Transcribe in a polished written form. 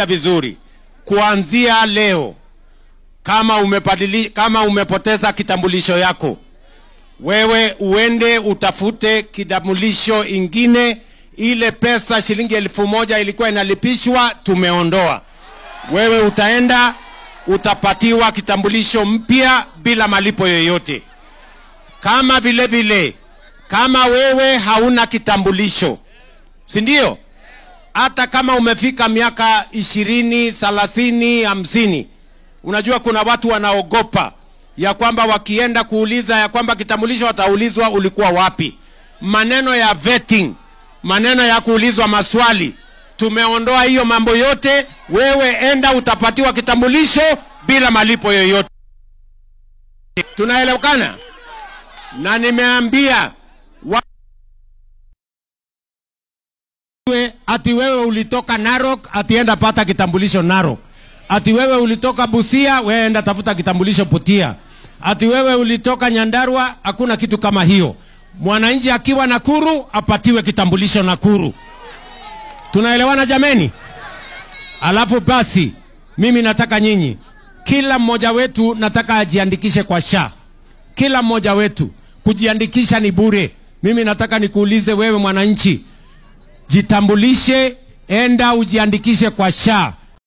vizuri. Kuanzia leo, kama umepoteza kitambulisho yako, wewe uende utafute kitambulisho ingine. Ile pesa shilingi 1000 ilikuwa inalipishwa, tumeondoa. Wewe utaenda utapatiwa kitambulisho mpya bila malipo yoyote. Kama vile vile, kama wewe hauna kitambulisho, si ndio? Hata kama umefika miaka 20, 30, 50, unajua kuna watu wanaogopa ya kwamba wakienda kuuliza ya kwamba kitambulisho wataulizwa ulikuwa wapi. Maneno ya vetting, maneno ya kuulizwa maswali, tumeondoa hiyo mambo yote. Wewe enda utapatiwa kitambulisho bila malipo yoyote. Tunaelewekana? Na nimeambia ati wewe ulitoka Narok, ati enda pata kitambulisho Narok. Ati wewe ulitoka Busia, wewe enda tafuta kitambulisho Busia. Ati wewe ulitoka Nyandarua, hakuna kitu kama hiyo. Mwananchi akiwa Nakuru apatiwe kitambulisho Nakuru. Tunaelewana jameni? Alafu basi mimi nataka nyinyi, kila mmoja wetu nataka ajiandikishe kwa SHA. Kila mmoja wetu kujiandikisha ni bure. Mimi nataka nikuulize wewe mwananchi, jitambulishe, enda ujiandikishe kwa SHA.